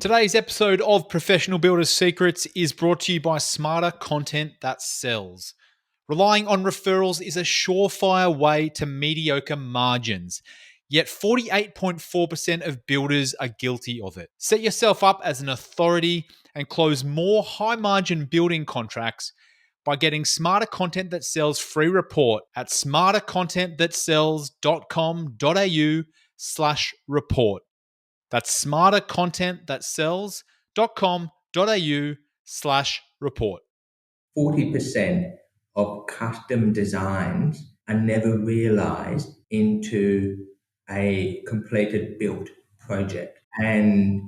Today's episode of Professional Builders Secrets is brought to you by Smarter Content That Sells. Relying on referrals is a surefire way to mediocre margins, yet 48.4% of builders are guilty of it. Set yourself up as an authority and close more high-margin building contracts by getting Smarter Content That Sells free report at smartercontentthatsells.com.au/report. That's smartercontentthatsells.com.au/report. 40% of custom designs are never realized into a completed built project. And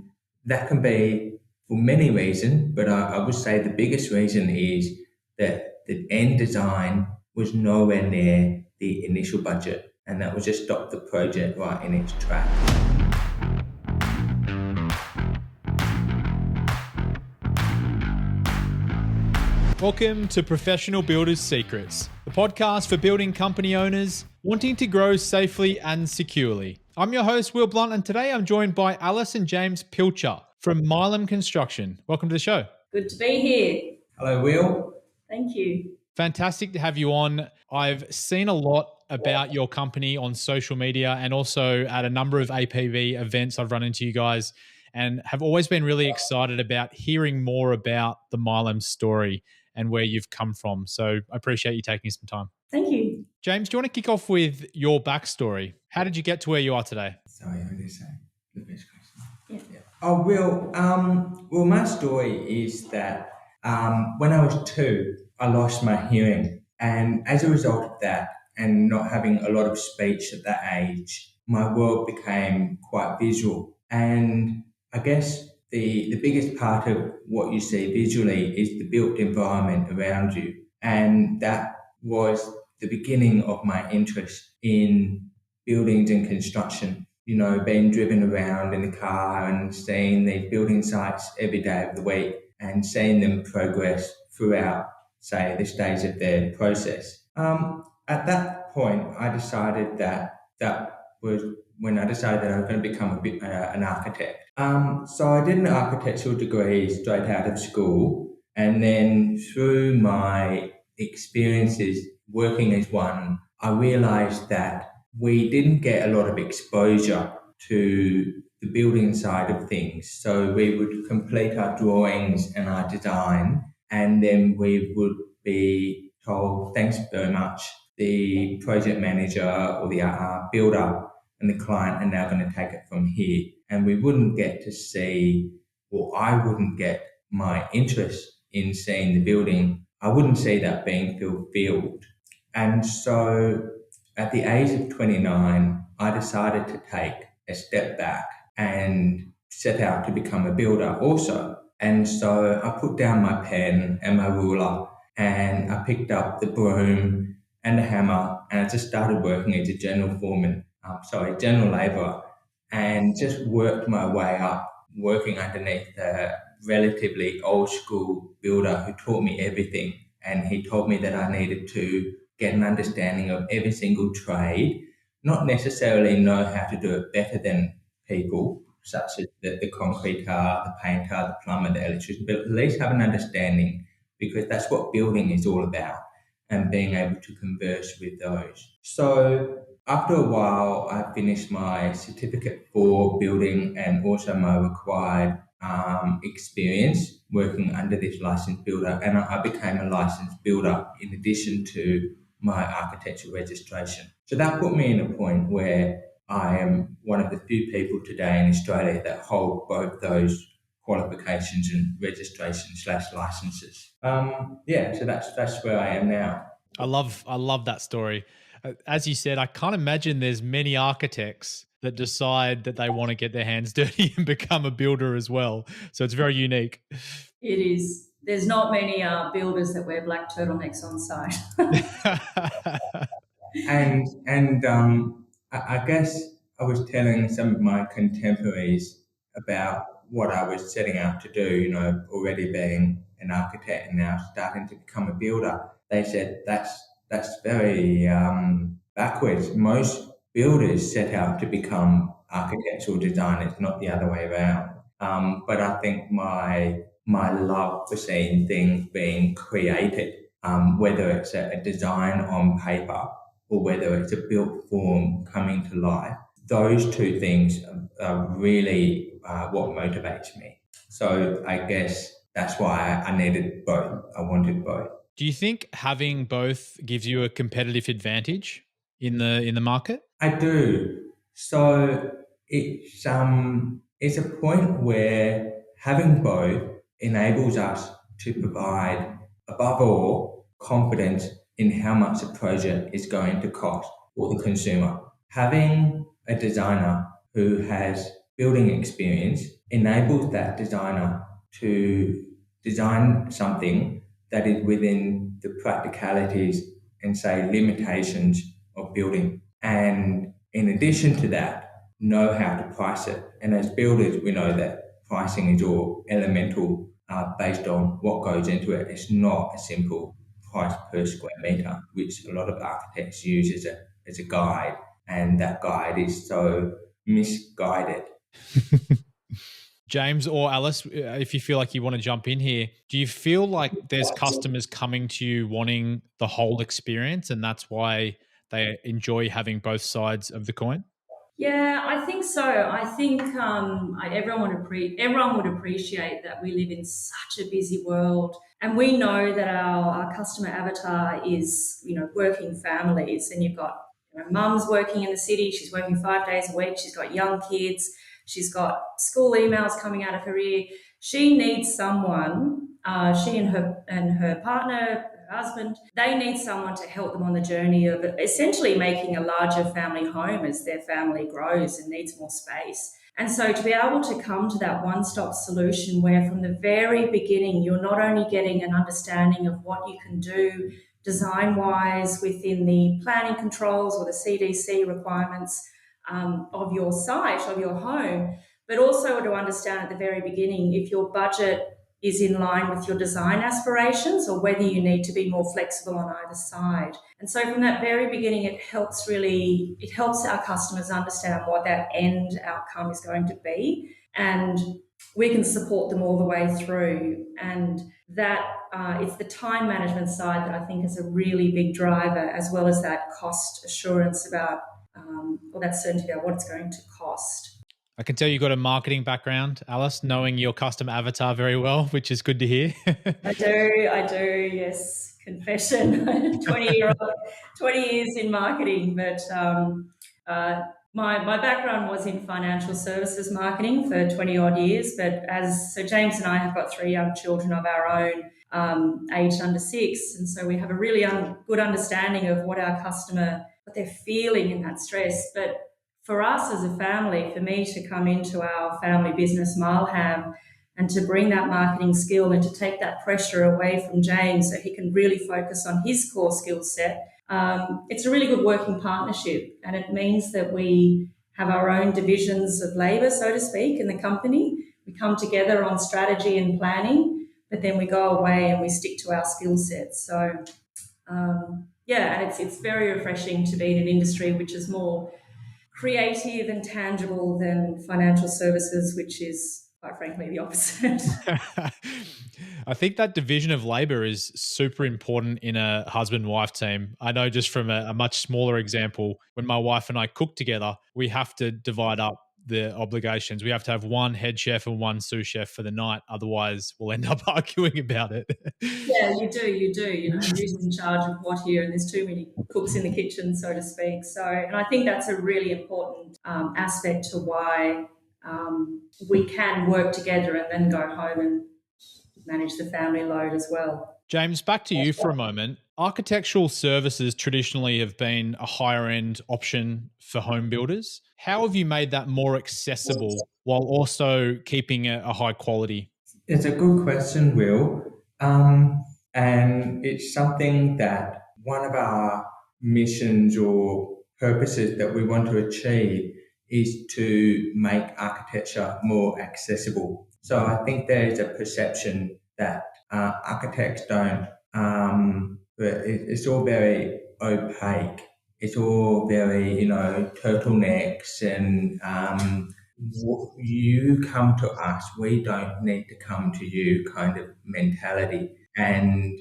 that can be for many reasons, but I would say the biggest reason is that the end design was nowhere near the initial budget, and that would just stop the project right in its track. Welcome to Professional Builders Secrets, the podcast for building company owners wanting to grow safely and securely. I'm your host, Will Blunt, and today I'm joined by Alice and James Pilcher from MILEHAM Construction. Welcome to the show. Good to be here. Hello, Will. Thank you. Fantastic to have you on. I've seen a lot about your company on social media and also at a number of APV events I've run into you guys, and have always been really excited about hearing more about the MILEHAM story and where you've come from. So I appreciate you taking some time. Thank you. James, do you want to kick off with your backstory? How did you get to where you are today? Sorry, I did say the best question. Yeah. Oh, well, my story is that when I was 2, I lost my hearing. And as a result of that, and not having a lot of speech at that age, my world became quite visual. And I guess the biggest part of what you see visually is the built environment around you. And that was the beginning of my interest in buildings and construction. You know, being driven around in the car and seeing these building sites every day of the week and seeing them progress throughout, say, the stage of their process. At that point, I decided that was when I decided that I was going to become an architect. So I did an architectural degree straight out of school, and then through my experiences working as one, I realised that we didn't get a lot of exposure to the building side of things. So we would complete our drawings and our design, and then we would be told, thanks very much, the project manager or the builder and the client are now going to take it from here. And we wouldn't get to see, or I wouldn't get my interest in seeing the building. I wouldn't see that being fulfilled. And so at the age of 29, I decided to take a step back and set out to become a builder also. And so I put down my pen and my ruler, and I picked up the broom and the hammer, and I just started working as a general labourer, and just worked my way up, working underneath a relatively old school builder who taught me everything. And he told me that I needed to get an understanding of every single trade, not necessarily know how to do it better than people, such as the concreter, the painter, the plumber, the electrician, but at least have an understanding, because that's what building is all about, and being able to converse with those. So after a while, I finished my certificate for building and also my required experience working under this licensed builder, and I became a licensed builder in addition to my architectural registration. So that put me in a point where I am one of the few people today in Australia that hold both those qualifications and registration/licenses. So that's where I am now. I love that story. As you said, I can't imagine there's many architects that decide that they want to get their hands dirty and become a builder as well. So it's very unique. It is. There's not many builders that wear black turtlenecks on site. I guess I was telling some of my contemporaries about what I was setting out to do, you know, already being an architect and now starting to become a builder. They said that's very backwards. Most builders set out to become architectural designers, not the other way around. But I think my love for seeing things being created, whether it's a design on paper or whether it's a built form coming to life, those two things are really what motivates me. So I guess that's why I needed both. I wanted both. Do you think having both gives you a competitive advantage in the market? I do. So it's a point where having both enables us to provide, above all, confidence in how much a project is going to cost for the consumer. Having a designer who has building experience enables that designer to design something that is within the practicalities and say limitations of building. And in addition to that, know how to price it. And as builders, we know that pricing is all elemental based on what goes into it. It's not a simple price per square meter, which a lot of architects use as a guide. And that guide is so misguided. James or Alice, if you feel like you want to jump in here, do you feel like there's customers coming to you wanting the whole experience and that's why they enjoy having both sides of the coin? Yeah, I think so. I think everyone would appreciate that we live in such a busy world, and we know that our customer avatar is working families, and you've got mums working in the city. She's working 5 days a week. She's got young kids. She's got school emails coming out of her ear. She needs someone. She and her partner, her husband, they need someone to help them on the journey of essentially making a larger family home as their family grows and needs more space. And so to be able to come to that one-stop solution where from the very beginning you're not only getting an understanding of what you can do design-wise within the planning controls or the CDC requirements of your site, of your home, but also to understand at the very beginning if your budget is in line with your design aspirations or whether you need to be more flexible on either side. And so from that very beginning, it helps our customers understand what that end outcome is going to be. And we can support them all the way through. And that it's the time management side that I think is a really big driver, as well as that cost assurance about, or that certainty about what it's going to cost. I can tell you've got a marketing background, Alice, knowing your custom avatar very well, which is good to hear. I do, yes. Confession, 20 years in marketing, but my background was in financial services marketing for 20 odd years. But so James and I have got 3 young children of our own, aged under 6. And so we have a really good understanding of what they're feeling in that stress. But for us as a family, for me to come into our family business, MILEHAM, and to bring that marketing skill and to take that pressure away from James so he can really focus on his core skill set, it's a really good working partnership. And it means that we have our own divisions of labour, so to speak, in the company. We come together on strategy and planning, but then we go away and we stick to our skill sets. So, and it's very refreshing to be in an industry which is more creative and tangible than financial services, which is quite frankly the opposite. I think that division of labor is super important in a husband-wife team. I know just from a much smaller example, when my wife and I cook together, we have to divide up the obligations. We have to have one head chef and one sous chef for the night. Otherwise, we'll end up arguing about it. Yeah, you do. Who's in charge of what here? And there's too many cooks in the kitchen, so to speak. So, and I think that's a really important aspect to why we can work together and then go home and manage the family load as well. James, back to you for a moment. Architectural services traditionally have been a higher end option for home builders. How have you made that more accessible while also keeping a high quality? It's a good question, Will. And it's something that one of our missions or purposes that we want to achieve is to make architecture more accessible. So I think there is a perception that architects don't, it's all very opaque. It's all very, turtlenecks and you come to us, we don't need to come to you kind of mentality. And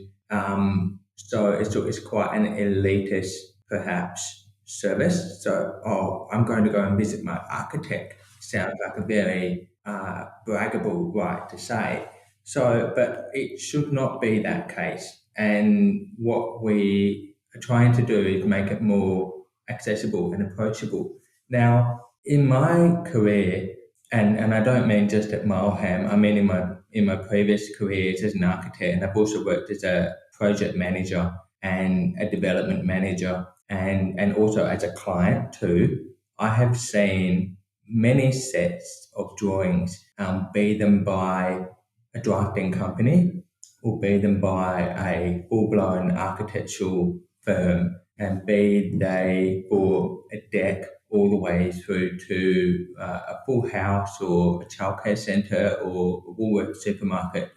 so it's quite an elitist, perhaps, service. So, oh, I'm going to go and visit my architect. Sounds like a very braggable right to say. So, but it should not be that case. And what we are trying to do is make it more accessible and approachable. Now, in my career, and I don't mean just at MILEHAM, I mean in my previous careers as an architect, and I've also worked as a project manager and a development manager and also as a client too. I have seen many sets of drawings, be them by a drafting company or be them by a full-blown architectural firm, and be they for a deck all the way through to a full house or a childcare centre or a Woolworths supermarket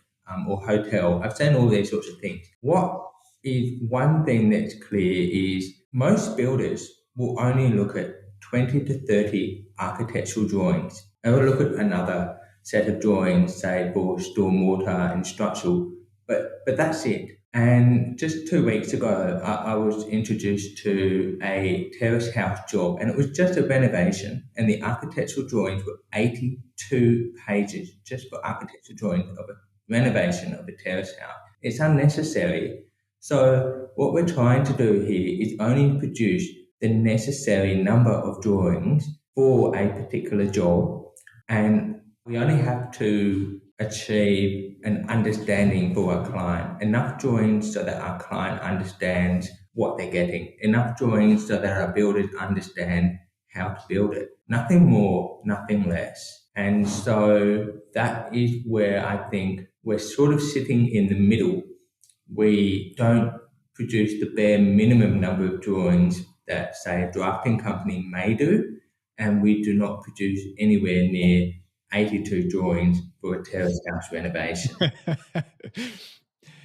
or hotel. I've seen all these sorts of things. What is one thing that's clear is most builders will only look at 20 to 30 architectural drawings. They will look at another set of drawings, say for stormwater and structural, but that's it. And just 2 weeks ago, I was introduced to a terrace house job, and it was just a renovation. And the architectural drawings were 82 pages just for architectural drawings of a renovation of a terrace house. It's unnecessary. So what we're trying to do here is only produce the necessary number of drawings for a particular job, and we only have to achieve an understanding for our client, enough drawings so that our client understands what they're getting, enough drawings so that our builders understand how to build it. Nothing more, nothing less. And so that is where I think we're sort of sitting in the middle. We don't produce the bare minimum number of drawings that, say, a drafting company may do, and we do not produce anywhere near 82 drawings for a terrace house renovation.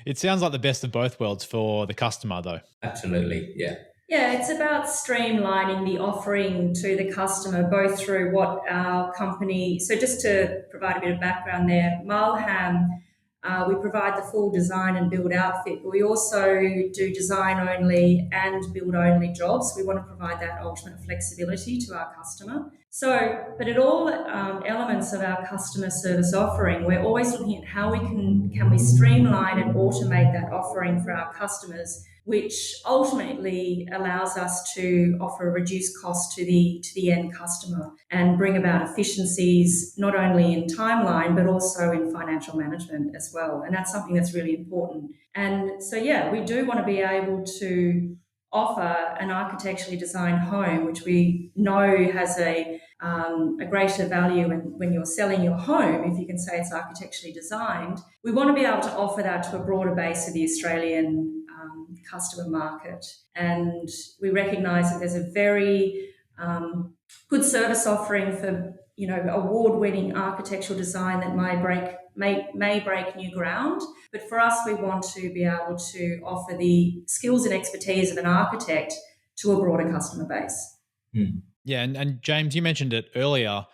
It sounds like the best of both worlds for the customer, though. Absolutely, yeah. Yeah, it's about streamlining the offering to the customer, both through what our company. So, just to provide a bit of background there, MILEHAM, we provide the full design and build outfit, but we also do design only and build only jobs. We want to provide that ultimate flexibility to our customer. So, but at all elements of our customer service offering, we're always looking at how we can we streamline and automate that offering for our customers, which ultimately allows us to offer a reduced cost to the end customer and bring about efficiencies not only in timeline but also in financial management as well. And that's something that's really important. And so, yeah, we do want to be able to offer an architecturally designed home, which we know has a greater value when you're selling your home, if you can say it's architecturally designed. We want to be able to offer that to a broader base of the Australian customer market. And we recognise that there's a very good service offering for award-winning architectural design that may break new ground. But for us, we want to be able to offer the skills and expertise of an architect to a broader customer base. Yeah, and James, you mentioned it earlier.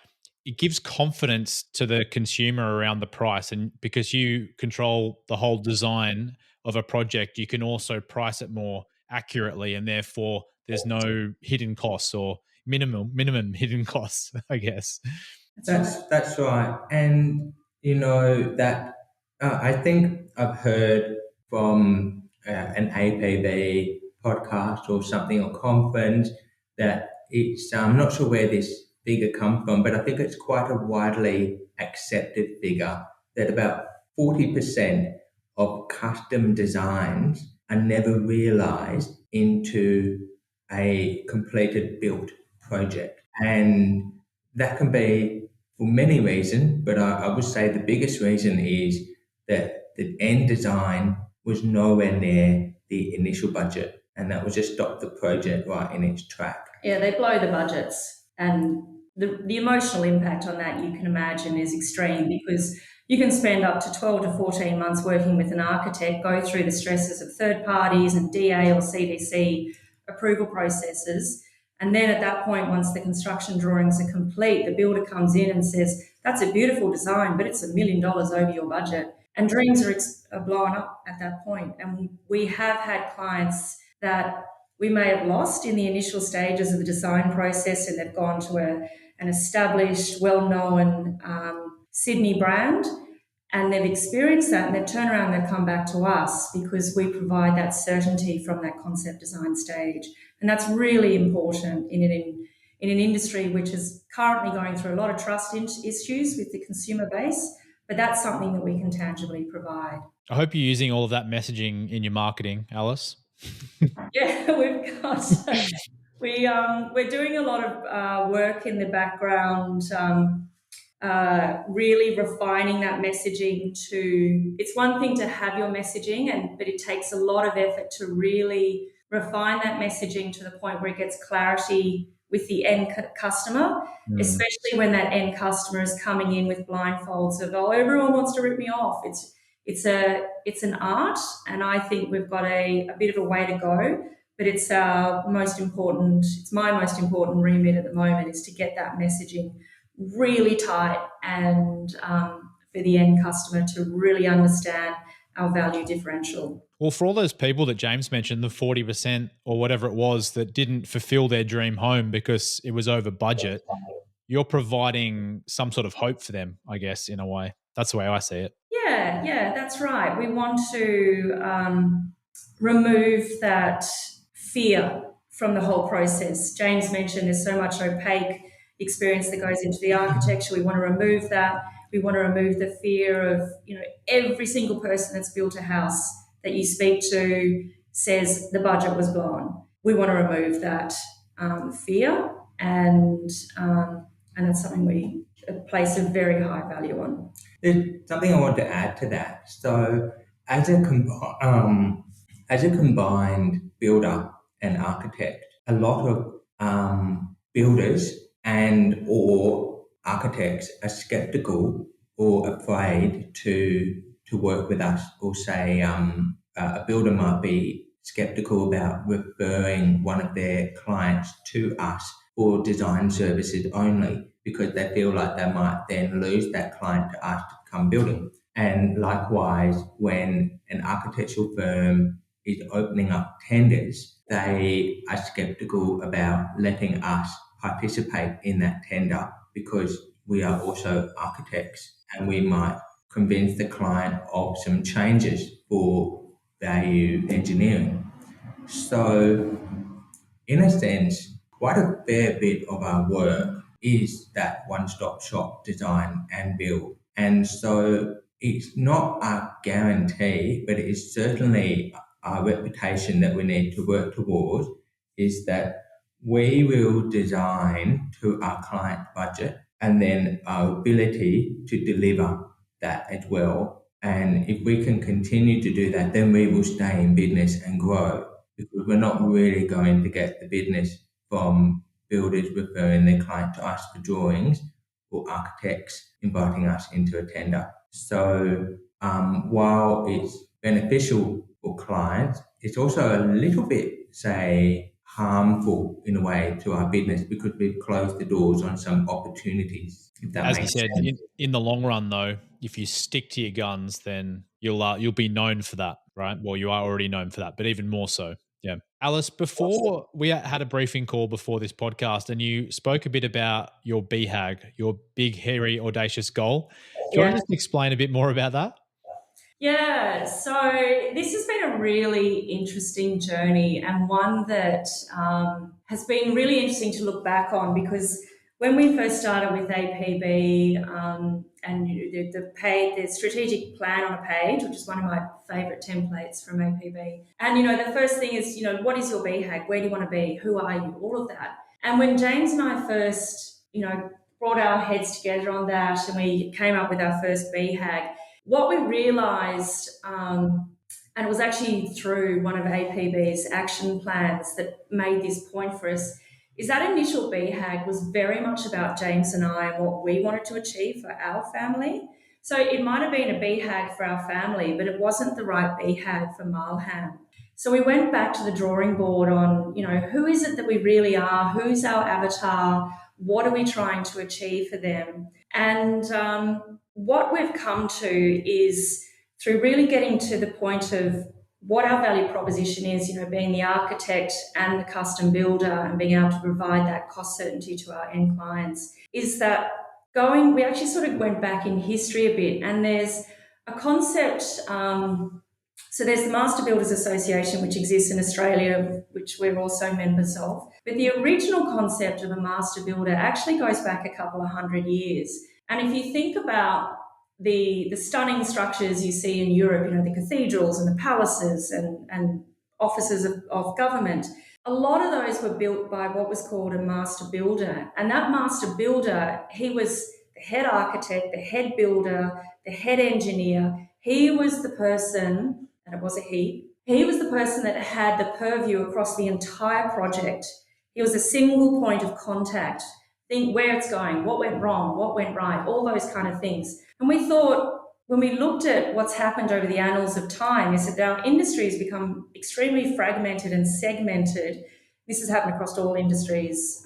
It gives confidence to the consumer around the price, and because you control the whole design of a project, you can also price it more accurately, and therefore there's no hidden costs or minimum hidden costs, I guess. That's right. And that I think I've heard from an APB podcast or something or conference that it's I'm not sure where this figure comes from, but I think it's quite a widely accepted figure that about 40% of custom designs are never realized into a completed built project. And that can be for many reasons, but I would say the biggest reason is that the end design was nowhere near the initial budget, and that was just stop the project right in its track. Yeah, they blow the budgets, and the emotional impact on that, you can imagine, is extreme, because you can spend up to 12 to 14 months working with an architect, go through the stresses of third parties and DA or CDC approval processes, And then at that point, once the construction drawings are complete, the builder comes in and says, that's a beautiful design, but it's $1 million over your budget. And dreams are blown up at that point. And we have had clients that we may have lost in the initial stages of the design process, and they've gone to an established, well-known Sydney brand, and they've experienced that, and they've turned around and they've come back to us because we provide that certainty from that concept design stage. And that's really important in an industry which is currently going through a lot of trust issues with the consumer base, but that's something that we can tangibly provide. I hope you're using all of that messaging in your marketing, Alice. Yeah, we're doing a lot of work in the background, really refining that messaging to. It's one thing to have your messaging, but it takes a lot of effort to really refine that messaging to the point where it gets clarity with the end customer, especially when that end customer is coming in with blindfolds of, oh, everyone wants to rip me off. It's an art, and I think we've got a bit of a way to go, but it's my most important remit at the moment is to get that messaging really tight and for the end customer to really understand our value differential. Well, for all those people that James mentioned, the 40% or whatever it was that didn't fulfill their dream home because it was over budget, you're providing some sort of hope for them, I guess, in a way. That's the way I see it. Yeah, that's right. We want to remove that fear from the whole process. James mentioned there's so much opaque experience that goes into the architecture. We want to remove that. We want to remove the fear of, every single person that's built a house that you speak to says the budget was blown. We want to remove that fear, and that's something we place a very high value on. There's something I want to add to that. So, as a combined builder and architect, a lot of builders and or architects are skeptical or afraid to work with us, or say a builder might be skeptical about referring one of their clients to us for design services only, because they feel like they might then lose that client to us to come building. And likewise, when an architectural firm is opening up tenders, they are skeptical about letting us participate in that tender because we are also architects, and we might convince the client of some changes for value engineering. So, in a sense, quite a fair bit of our work is that one-stop shop design and build. And so it's not a guarantee, but it is certainly our reputation that we need to work towards, is that we will design to our client budget, and then our ability to deliver that as well. And if we can continue to do that, then we will stay in business and grow, because we're not really going to get the business from builders referring their client to us for drawings, or architects inviting us into a tender. So while it's beneficial for clients, it's also a little bit, say, harmful in a way to our business, because we've closed the doors on some opportunities. If that As you makes said, sense. in the long run, though, if you stick to your guns, then you'll be known for that, right? Well, you are already known for that, but even more so. Yeah. Alice, before we had a briefing call before this podcast, and you spoke a bit about your BHAG, your big, hairy, audacious goal. Do you want to just explain a bit more about that? Yeah, so this has been a really interesting journey, and one that has been really interesting to look back on, because when we first started with APB and the strategic plan on a page, which is one of my favourite templates from APB, and the first thing is what is your BHAG? Where do you want to be? Who are you? All of that. And when James and I first brought our heads together on that, and we came up with our first BHAG, what we realised, and it was actually through one of APB's action plans that made this point for us, is that initial BHAG was very much about James and I and what we wanted to achieve for our family. So it might have been a BHAG for our family, but it wasn't the right BHAG for MILEHAM. So we went back to the drawing board on, who is it that we really are? Who's our avatar? What are we trying to achieve for them? And what we've come to is through really getting to the point of what our value proposition is, being the architect and the custom builder and being able to provide that cost certainty to our end clients, is that we actually sort of went back in history a bit, and there's a concept. So there's the Master Builders Association, which exists in Australia, which we're also members of. But the original concept of a master builder actually goes back a couple of hundred years. And if you think about the stunning structures you see in Europe, the cathedrals and the palaces and offices of government, a lot of those were built by what was called a master builder. And that master builder, he was the head architect, the head builder, the head engineer. He was the person, and it was a he was the person that had the purview across the entire project. He was a single point of contact. Think where it's going, what went wrong, what went right, all those kind of things. And we thought, when we looked at what's happened over the annals of time, is that our industry has become extremely fragmented and segmented. This has happened across all industries,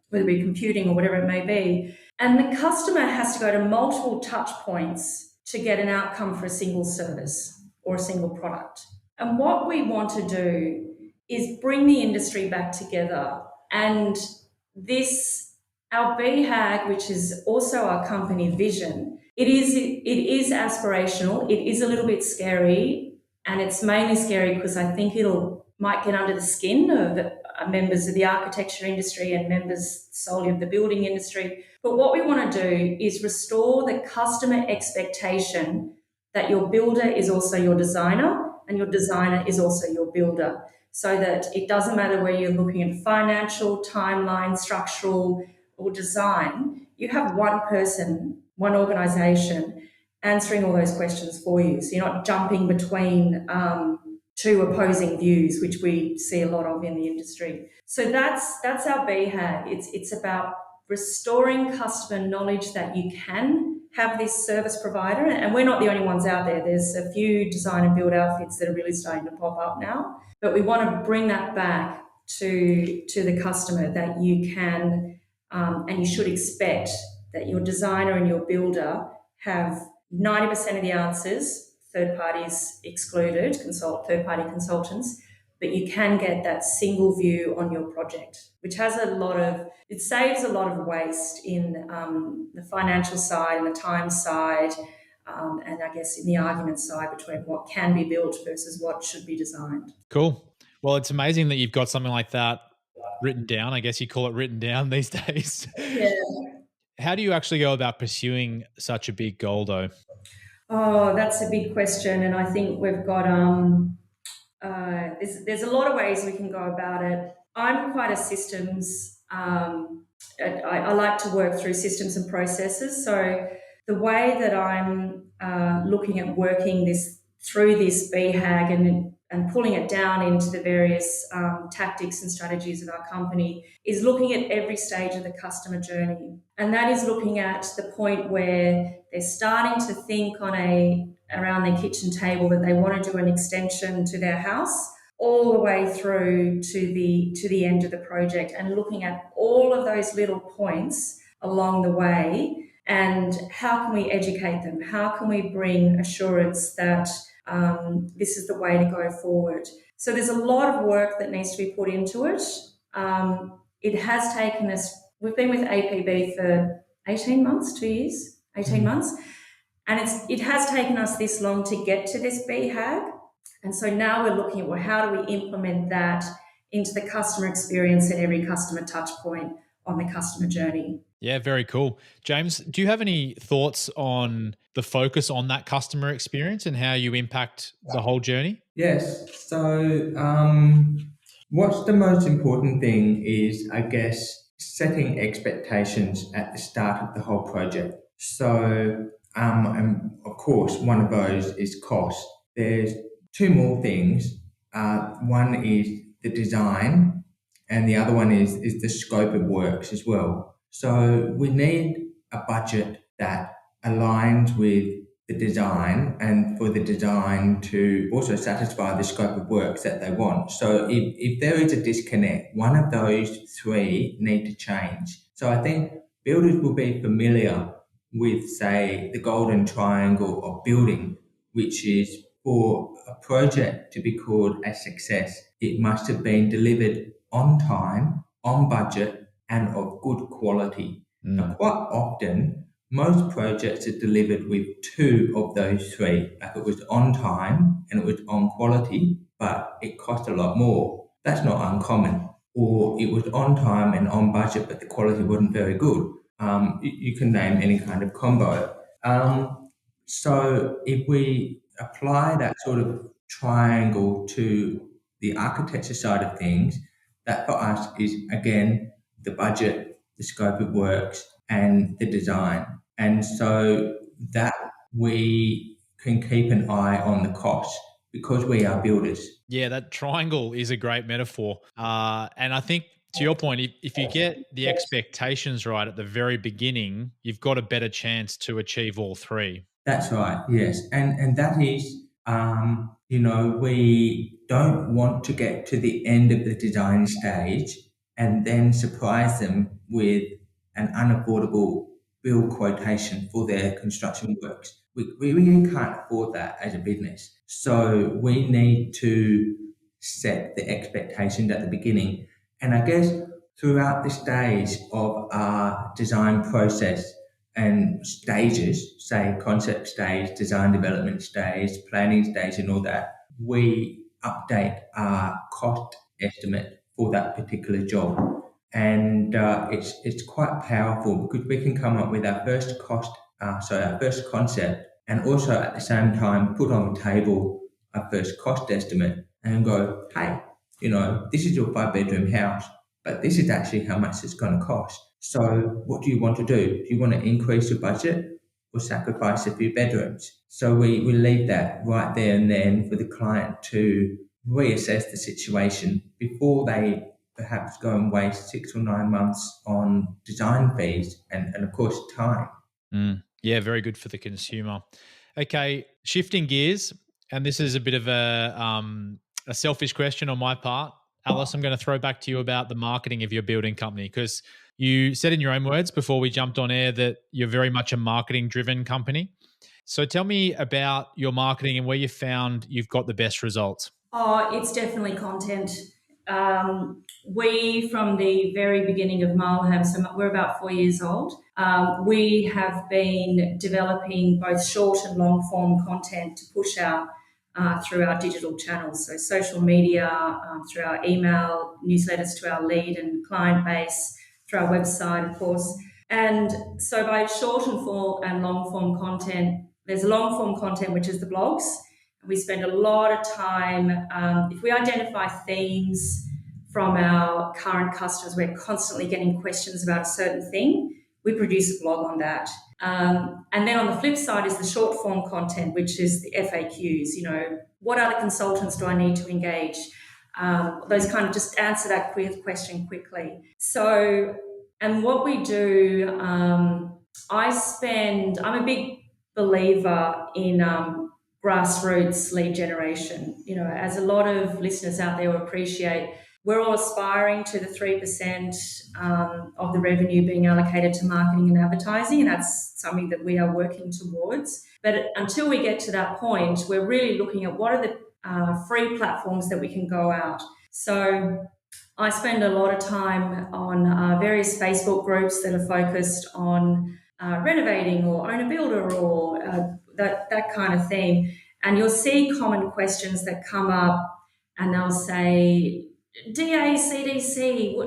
whether it be computing or whatever it may be. And the customer has to go to multiple touch points to get an outcome for a single service or a single product. And what we want to do is bring the industry back together. And our BHAG, which is also our company vision, it is aspirational. It is a little bit scary, and it's mainly scary because I think might get under the skin of members of the architecture industry and members solely of the building industry. But what we want to do is restore the customer expectation that your builder is also your designer and your designer is also your builder, so that it doesn't matter where you're looking at financial, timeline, structural, or design, you have one person, one organisation answering all those questions for you. So you're not jumping between two opposing views, which we see a lot of in the industry. So that's our BHAG. It's about restoring customer knowledge that you can have this service provider, and we're not the only ones out there. There's a few design and build outfits that are really starting to pop up now, but we want to bring that back to the customer, that you can and you should expect that your designer and your builder have 90% of the answers, third parties excluded, third-party consultants, but you can get that single view on your project, which has it saves a lot of waste in the financial side and the time side, and I guess in the argument side between what can be built versus what should be designed. Cool. Well, it's amazing that you've got something like that written down. I guess you call it written down these days. Yeah. How do you actually go about pursuing such a big goal, though? Oh, that's a big question, and I think we've got there's a lot of ways we can go about it. I'm quite a systems. I like to work through systems and processes. So the way that I'm looking at working through this BHAG and pulling it down into the various tactics and strategies of our company is looking at every stage of the customer journey. And that is looking at the point where they're starting to think around their kitchen table that they want to do an extension to their house, all the way through to the end of the project, and looking at all of those little points along the way, and how can we educate them? How can we bring assurance that this is the way to go forward? So there's a lot of work that needs to be put into it. It has taken us, we've been with APB for 18 months, 2 years, 18 months, and it has taken us this long to get to this BHAG. And so now we're looking at, how do we implement that into the customer experience at every customer touch point on the customer journey? Yeah, very cool. James, do you have any thoughts on the focus on that customer experience and how you impact the whole journey? Yes. So what's the most important thing is, I guess, setting expectations at the start of the whole project. So, and of course, one of those is cost. There's two more things. One is the design, and the other one is the scope of works as well. So we need a budget that aligns with the design and for the design to also satisfy the scope of works that they want. So if there is a disconnect, one of those three need to change. So I think builders will be familiar with, say, the golden triangle of building, which is for a project to be called a success, it must have been delivered on time, on budget, and of good quality. Now, quite often, most projects are delivered with two of those three. Like it was on time and it was on quality, but it cost a lot more. That's not uncommon. Or it was on time and on budget, but the quality wasn't very good. You can name any kind of combo. So if we apply that sort of triangle to the architecture side of things, that for us is again the budget, the scope of works, and the design. And so that we can keep an eye on the cost because we are builders. Yeah, that triangle is a great metaphor. And I think to your point, if you get the expectations right at the very beginning, you've got a better chance to achieve all three. That's right, yes. And that is, we don't want to get to the end of the design stage and then surprise them with an unaffordable bill quotation for their construction works. We really can't afford that as a business. So we need to set the expectations at the beginning. And I guess throughout the stage of our design process, and stages, say concept stage, design development stage, planning stage, and all that, we update our cost estimate for that particular job. And it's quite powerful because we can come up with our first our first concept, and also at the same time put on the table our first cost estimate and go, hey, this is your 5-bedroom house, but this is actually how much it's going to cost. So what do you want to do? Do you want to increase your budget or sacrifice a few bedrooms? So we leave that right there and then for the client to reassess the situation before they perhaps go and waste 6 or 9 months on design fees and of course time. Yeah, very good for the consumer. Okay, shifting gears, and this is a bit of a selfish question on my part. Alice, I'm going to throw back to you about the marketing of your building company because you said in your own words before we jumped on air that you're very much a marketing-driven company. So tell me about your marketing and where you found you've got the best results. Oh, it's definitely content. We, from the very beginning of MILEHAM, so we're about 4 years old, we have been developing both short and long form content to push out through our digital channels, so social media, through our email newsletters to our lead and client base, through our website, of course. And so by short and long form content, there's long form content, which is the blogs. We spend a lot of time, if we identify themes from our current customers, we're constantly getting questions about a certain thing, we produce a blog on that. And then on the flip side is the short form content, which is the FAQs, what other consultants do I need to engage? Those kind of just answer that question quickly. So, and what we do, I'm a big believer in grassroots lead generation. As a lot of listeners out there will appreciate, we're all aspiring to the 3% of the revenue being allocated to marketing and advertising, and that's something that we are working towards. But until we get to that point, we're really looking at what are the free platforms that we can go out. So I spend a lot of time on various Facebook groups that are focused on renovating or own a builder or that kind of thing. And you'll see common questions that come up and they'll say, DA, CDC,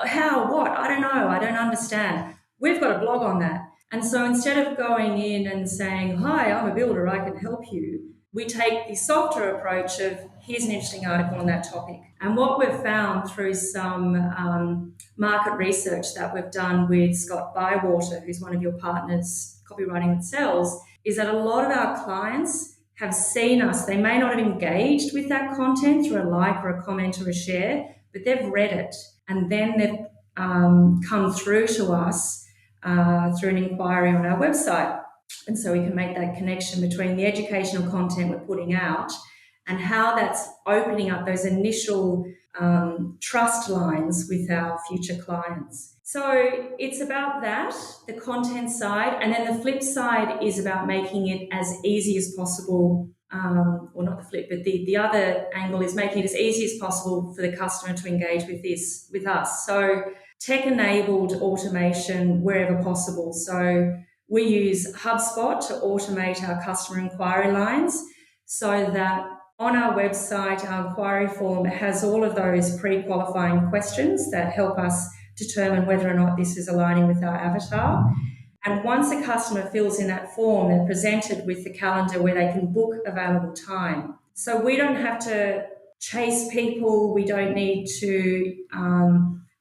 how, what? I don't know. I don't understand. We've got a blog on that. And so instead of going in and saying, hi, I'm a builder, I can help you, we take the softer approach of here's an interesting article on that topic. And what we've found through some market research that we've done with Scott Bywater, who's one of your partners, Copywriting That Sells, is that a lot of our clients have seen us. They may not have engaged with that content through a like or a comment or a share, but they've read it and then they've come through to us through an inquiry on our website. And so we can make that connection between the educational content we're putting out and how that's opening up those initial trust lines with our future clients. So it's about that, the content side, and then the flip side is about making it as easy as possible. Or not the flip, but the other angle is making it as easy as possible for the customer to engage with us. So tech-enabled automation wherever possible. So we use HubSpot to automate our customer inquiry lines so that on our website, our inquiry form has all of those pre-qualifying questions that help us determine whether or not this is aligning with our avatar. And once a customer fills in that form, they're presented with the calendar where they can book available time. So we don't have to chase people. We don't need to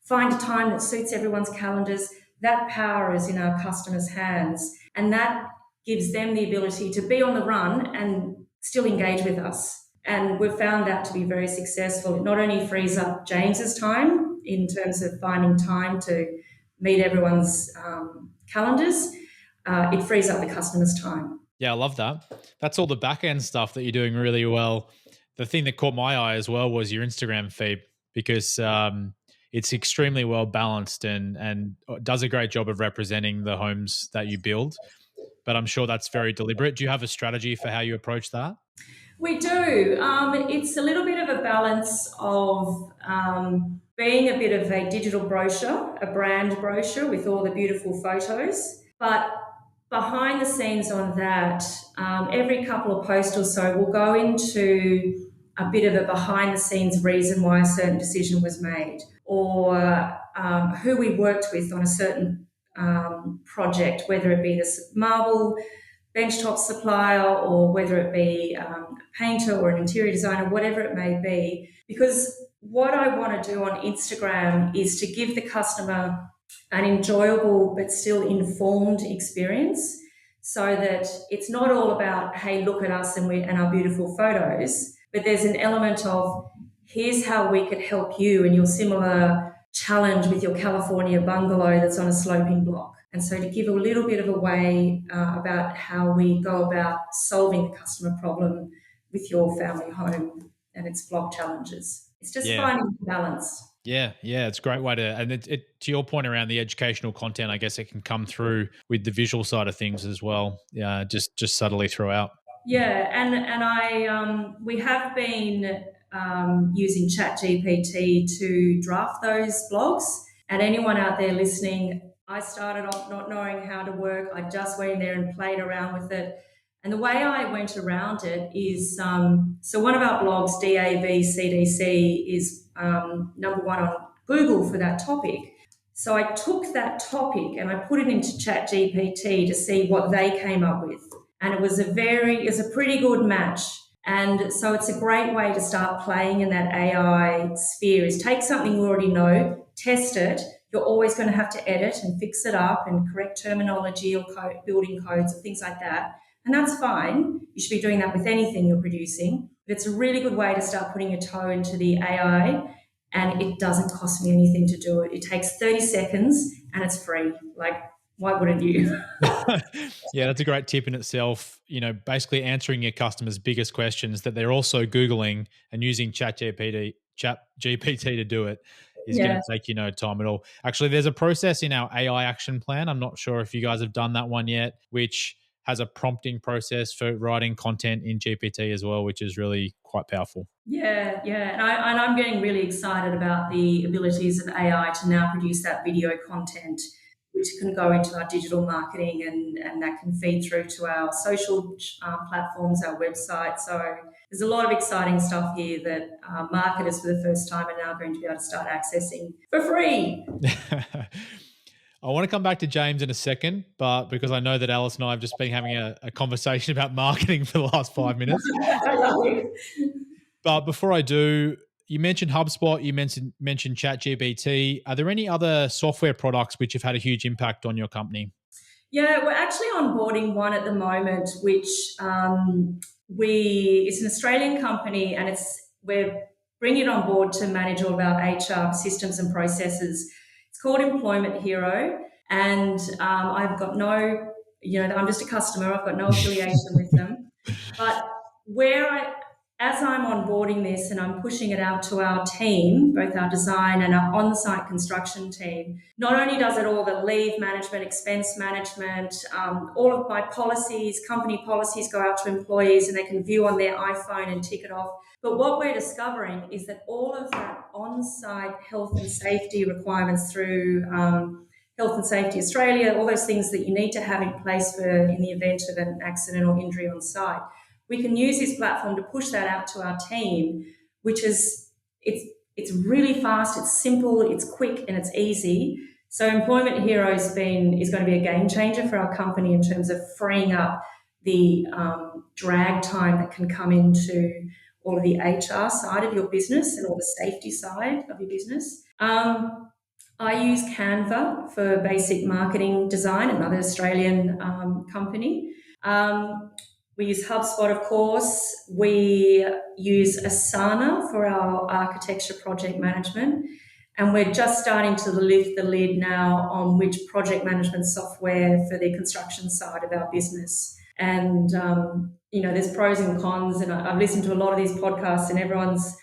find a time that suits everyone's calendars. That power is in our customers' hands. And that gives them the ability to be on the run and still engage with us. And we've found that to be very successful. It not only frees up James's time in terms of finding time to meet everyone's calendars, it frees up the customer's time. Yeah, I love that. That's all the back end stuff that you're doing really well. The thing that caught my eye as well was your Instagram feed, because it's extremely well balanced and does a great job of representing the homes that you build. But I'm sure that's very deliberate. Do you have a strategy for how you approach that? We do. It's a little bit of a balance of being a bit of a digital brochure, a brand brochure with all the beautiful photos. But behind the scenes on that, every couple of posts or so, we'll go into a bit of a behind the scenes reason why a certain decision was made, or who we worked with on a certain project, whether it be this marble benchtop supplier or whether it be a painter or an interior designer, whatever it may be. Because what I want to do on Instagram is to give the customer an enjoyable but still informed experience, so that it's not all about, hey, look at us and our beautiful photos, but there's an element of, here's how we could help you in your similar challenge with your California bungalow that's on a sloping block. And so to give a little bit of a way about how we go about solving the customer problem with your family home and its block challenges. It's just finding the balance. Yeah, it's a great way to, and it to your point around the educational content, I guess it can come through with the visual side of things as well, just subtly throughout. Yeah, and we have been using ChatGPT to draft those blogs. And anyone out there listening, I started off not knowing how to work. I just went in there and played around with it. And the way I went around it is, so one of our blogs, DAVCDC, is number one on Google for that topic. So I took that topic and I put it into ChatGPT to see what they came up with. And it was a pretty good match. And so it's a great way to start playing in that AI sphere, is take something you already know, test it. You're always going to have to edit and fix it up and correct terminology or building codes or things like that. And that's fine. You should be doing that with anything you're producing. But it's a really good way to start putting your toe into the AI, and it doesn't cost me anything to do it. It takes 30 seconds and it's free. Like, why wouldn't you? Yeah, that's a great tip in itself. Basically answering your customers' biggest questions that they're also Googling, and using ChatGPT to do it is going to take you no time at all. Actually, there's a process in our AI action plan. I'm not sure if you guys have done that one yet, which has a prompting process for writing content in GPT as well, which is really quite powerful. Yeah. And I'm getting really excited about the abilities of AI to now produce that video content, which can go into our digital marketing and that can feed through to our social platforms, our website. So there's a lot of exciting stuff here that marketers for the first time are now going to be able to start accessing for free. I want to come back to James in a second, but because I know that Alice and I have just been having a conversation about marketing for the last 5 minutes. I love you. But before I do, you mentioned HubSpot, you mentioned ChatGPT. Are there any other software products which have had a huge impact on your company? Yeah, we're actually onboarding one at the moment, which it's an Australian company, and we're bringing it on board to manage all of our HR systems and processes. It's called Employment Hero, and I've got no I'm just a customer. I've got no affiliation with them. But as I'm onboarding this and I'm pushing it out to our team, both our design and our on-site construction team, not only does it all the leave management, expense management, all of my policies, company policies go out to employees and they can view on their iPhone and tick it off. But what we're discovering is that all of that on-site health and safety requirements through Health and Safety Australia, all those things that you need to have in place in the event of an accident or injury on site, we can use this platform to push that out to our team, which is, it's really fast, it's simple, it's quick, and it's easy. So Employment Hero is going to be a game changer for our company in terms of freeing up the drag time that can come into all of the HR side of your business and all the safety side of your business. I use Canva for basic marketing design, another Australian company. We use HubSpot, of course. We use Asana for our architecture project management. And we're just starting to lift the lid now on which project management software for the construction side of our business. And, there's pros and cons. And I've listened to a lot of these podcasts and everyone's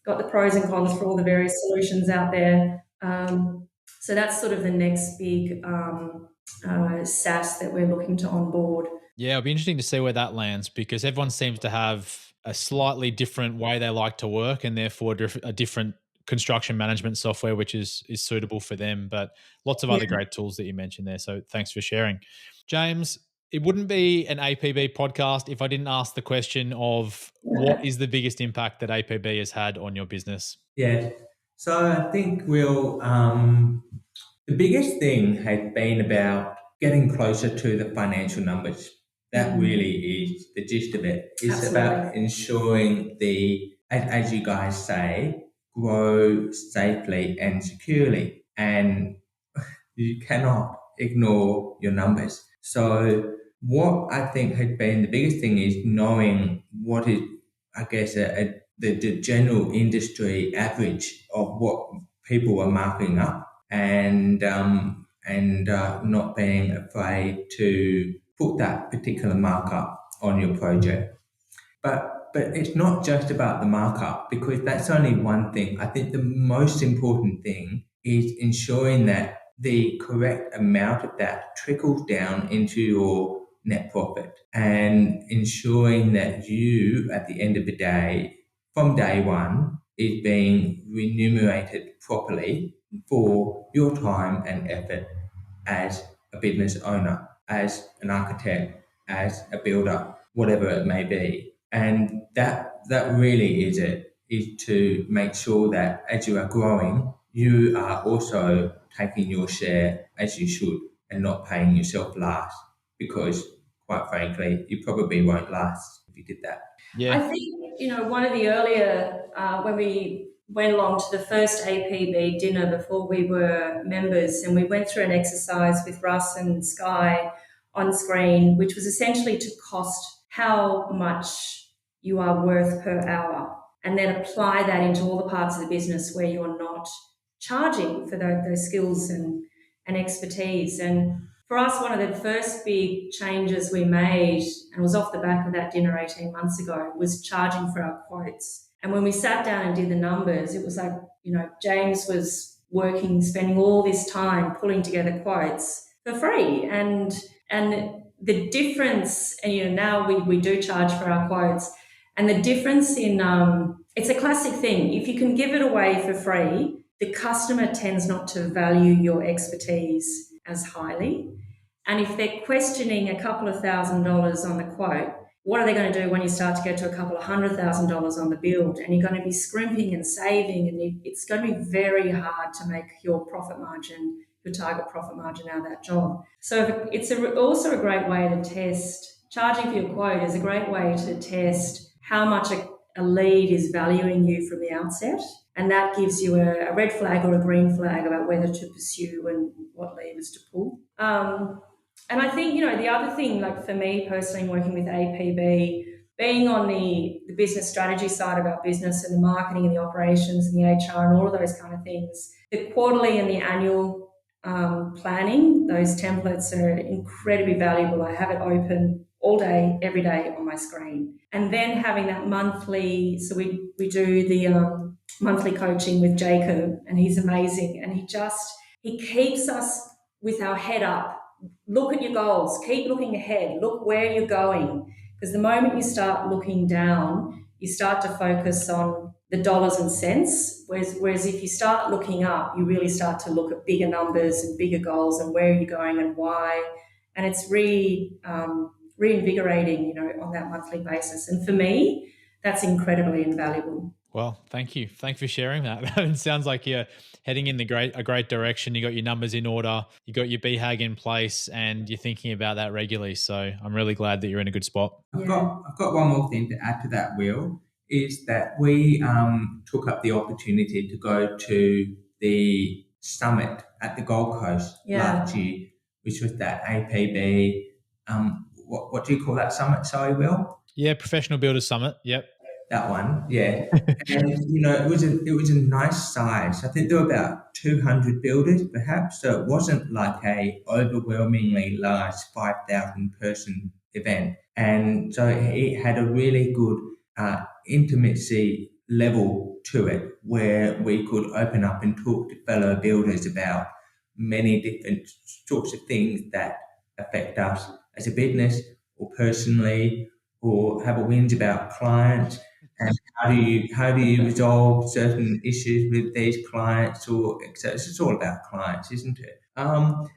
got the pros and cons for all the various solutions out there. So that's sort of the next big SaaS that we're looking to onboard. Yeah, it'll be interesting to see where that lands because everyone seems to have a slightly different way they like to work and therefore a different construction management software, which is suitable for them. But lots of other great tools that you mentioned there. So thanks for sharing. James, it wouldn't be an APB podcast if I didn't ask the question of what is the biggest impact that APB has had on your business? Yeah. So I think the biggest thing has been about getting closer to the financial numbers. That really is the gist of it. It's about ensuring as you guys say, grow safely and securely. And you cannot ignore your numbers. So what I think has been the biggest thing is knowing what is, I guess, the general industry average of what people are marking up and not being afraid to put that particular markup on your project. But it's not just about the markup because that's only one thing. I think the most important thing is ensuring that the correct amount of that trickles down into your net profit and ensuring that you, at the end of the day, from day one, is being remunerated properly for your time and effort as a business owner, as an architect, as a builder, whatever it may be. And that really is it, is to make sure that as you are growing, you are also taking your share as you should and not paying yourself last because, quite frankly, you probably won't last if you did that. Yeah. I think, one of the earlier, when we went along to the first APB dinner before we were members, and we went through an exercise with Russ and Sky on screen, which was essentially to cost how much you are worth per hour, and then apply that into all the parts of the business where you're not charging for those skills and expertise. And for us, one of the first big changes we made, and it was off the back of that dinner 18 months ago, was charging for our quotes. And when we sat down and did the numbers, it was like, James was working, spending all this time pulling together quotes for free. And the difference, and now we do charge for our quotes, and the difference in, it's a classic thing. If you can give it away for free, the customer tends not to value your expertise as highly. And if they're questioning a couple of $1,000s on the quote, what are they going to do when you start to get to a couple of $100,000 on the build? And you're going to be scrimping and saving, and it's going to be very hard to make your profit margin, your target profit margin out of that job. So it's also a great way to test. Charging for your quote is a great way to test how much a lead is valuing you from the outset. And that gives you a red flag or a green flag about whether to pursue and what levers to pull. And I think, the other thing, like for me personally, working with APB, being on the business strategy side of our business and the marketing and the operations and the HR and all of those kind of things, the quarterly and the annual planning. Those templates are incredibly valuable. I have it open all day, every day on my screen. And then having that monthly, so we do the monthly coaching with Jacob, and he's amazing. And he keeps us with our head up. Look at your goals, keep looking ahead, look where you're going. Because the moment you start looking down, you start to focus on the dollars and cents. Whereas if you start looking up, you really start to look at bigger numbers and bigger goals and where you're going and why. And it's reinvigorating, on that monthly basis. And for me, that's incredibly invaluable. Well, thank you. Thanks for sharing that. It sounds like you're heading in a great direction. You got your numbers in order, you got your BHAG in place, and you're thinking about that regularly. So I'm really glad that you're in a good spot. I've got one more thing to add to that, Will, is that we took up the opportunity to go to the summit at the Gold Coast last year, which was that APB. What do you call that summit? Sorry, Will? Yeah, Professional Builders Summit. Yep. That one, yeah. And it was a nice size. I think there were about 200 builders, perhaps. So it wasn't like a overwhelmingly large 5,000 person event. And so it had a really good intimacy level to it, where we could open up and talk to fellow builders about many different sorts of things that affect us as a business or personally, or have a whinge about clients. And how do you resolve certain issues with these clients, or so it's just all about clients, isn't it?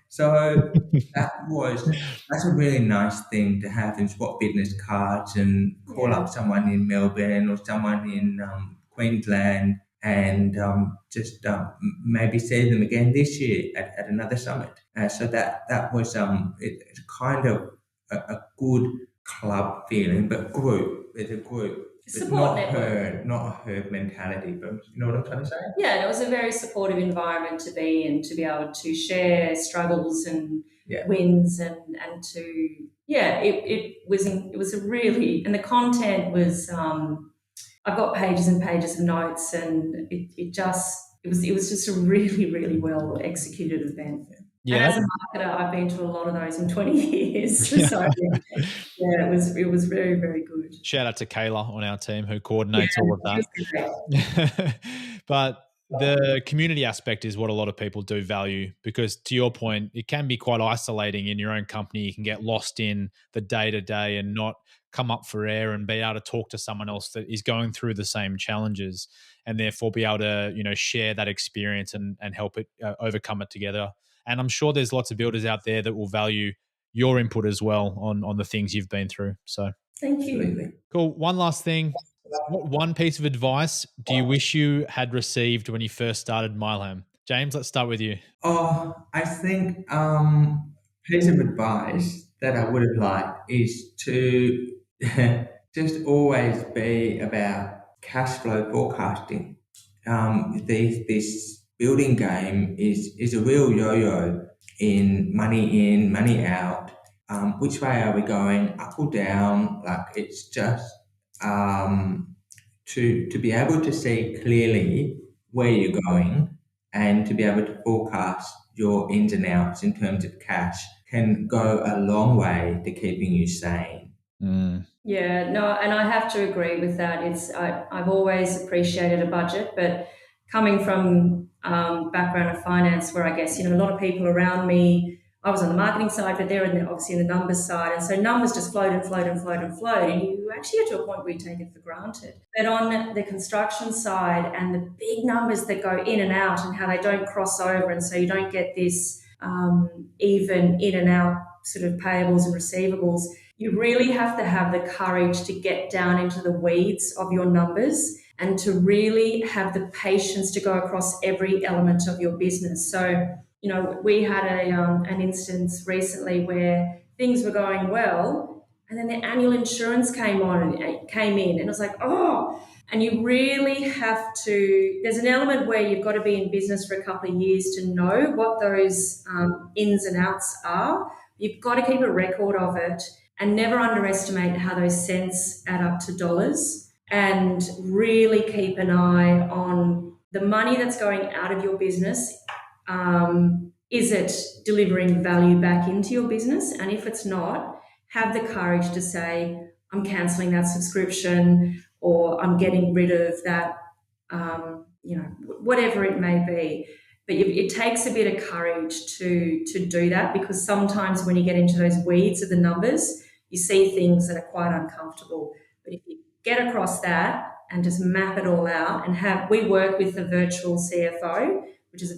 So that's a really nice thing to have, and swap business cards and call up someone in Melbourne or someone in Queensland, and just maybe see them again this year at another summit. So that was it's kind of a good club feeling, but group. It's a group. Support Not a herd mentality, but you know what I'm trying to say? Yeah, it was a very supportive environment to be in, to be able to share struggles and wins, and to it was a really, and the content was I've got pages and pages of notes, and it was just a really, really well executed event. Yeah. And as a marketer, I've been to a lot of those in 20 years. So it was very, very good. Shout out to Kayla on our team who coordinates all of that. But the community aspect is what a lot of people do value, because to your point, it can be quite isolating in your own company. You can get lost in the day-to-day and not come up for air and be able to talk to someone else that is going through the same challenges, and therefore be able to, share that experience and help it overcome it together. And I'm sure there's lots of builders out there that will value your input as well on the things you've been through. So thank you. Cool. One last thing. What one piece of advice do you wish you had received when you first started MILEHAM? James, let's start with you. Oh, I think piece of advice that I would have liked is to just always be about cash flow forecasting. This building game is a real yo-yo in, money out. Which way are we going, up or down? Like, it's just to be able to see clearly where you're going, and to be able to forecast your ins and outs in terms of cash can go a long way to keeping you sane. Yeah, no, and I have to agree with that. I've always appreciated a budget, but coming from background of finance, where I guess, a lot of people around me, I was on the marketing side, but they're obviously in the numbers side. And so numbers just flowed and flowed and flowed and flowed. And you actually get to a point where you take it for granted. But on the construction side, and the big numbers that go in and out, and how they don't cross over, and so you don't get this even in and out sort of payables and receivables, you really have to have the courage to get down into the weeds of your numbers, and to really have the patience to go across every element of your business. So, we had an instance recently where things were going well, and then the annual insurance came in, and it was like, oh, and you really have to, there's an element where you've got to be in business for a couple of years to know what those ins and outs are. You've got to keep a record of it, and never underestimate how those cents add up to dollars, and really keep an eye on the money that's going out of your business. is it delivering value back into your business? And if it's not, have the courage to say, I'm cancelling that subscription, or I'm getting rid of that, whatever it may be. But it takes a bit of courage to do that, because sometimes when you get into those weeds of the numbers, you see things that are quite uncomfortable. But if you get across that and just map it all out, and we work with the virtual CFO, which is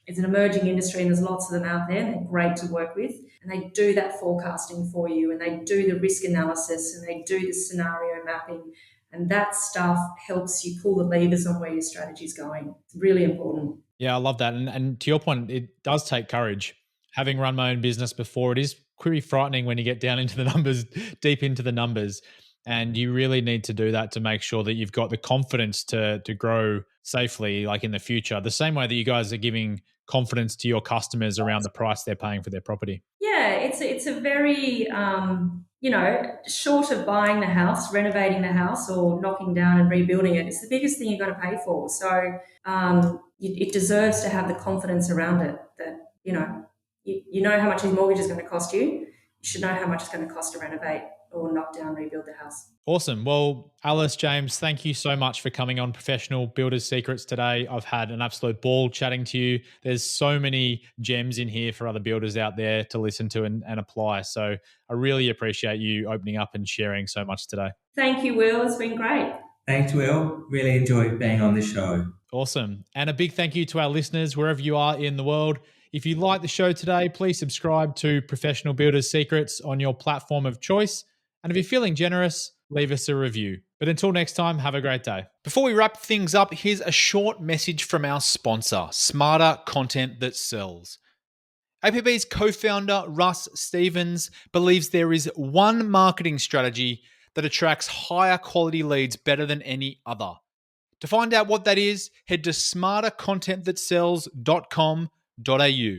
it's an emerging industry, and there's lots of them out there, and they're great to work with. And they do that forecasting for you, and they do the risk analysis, and they do the scenario mapping. And that stuff helps you pull the levers on where your strategy is going. It's really important. Yeah, I love that. And to your point, it does take courage. Having run my own business before, it is pretty frightening when you get down into the numbers, deep into the numbers. And you really need to do that to make sure that you've got the confidence to grow safely, like in the future. The same way that you guys are giving confidence to your customers around the price they're paying for their property. Yeah, it's a very short of buying the house, renovating the house, or knocking down and rebuilding it. It's the biggest thing you're going to pay for. So it deserves to have the confidence around it that you know how much his mortgage is going to cost you. You should know how much it's going to cost to renovate or knock down, rebuild the house. Awesome. Well, Alice, James, thank you so much for coming on Professional Builders Secrets today. I've had an absolute ball chatting to you. There's so many gems in here for other builders out there to listen to and apply. So I really appreciate you opening up and sharing so much today. Thank you, Will. It's been great. Thanks, Will. Really enjoyed being on the show. Awesome. And a big thank you to our listeners, wherever you are in the world. If you like the show today, please subscribe to Professional Builders Secrets on your platform of choice. And if you're feeling generous, leave us a review. But until next time, have a great day. Before we wrap things up, here's a short message from our sponsor, Smarter Content That Sells. APB's co-founder, Russ Stevens, believes there is one marketing strategy that attracts higher quality leads better than any other. To find out what that is, head to smartercontentthatsells.com.au.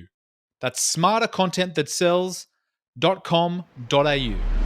That's smartercontentthatsells.com.au.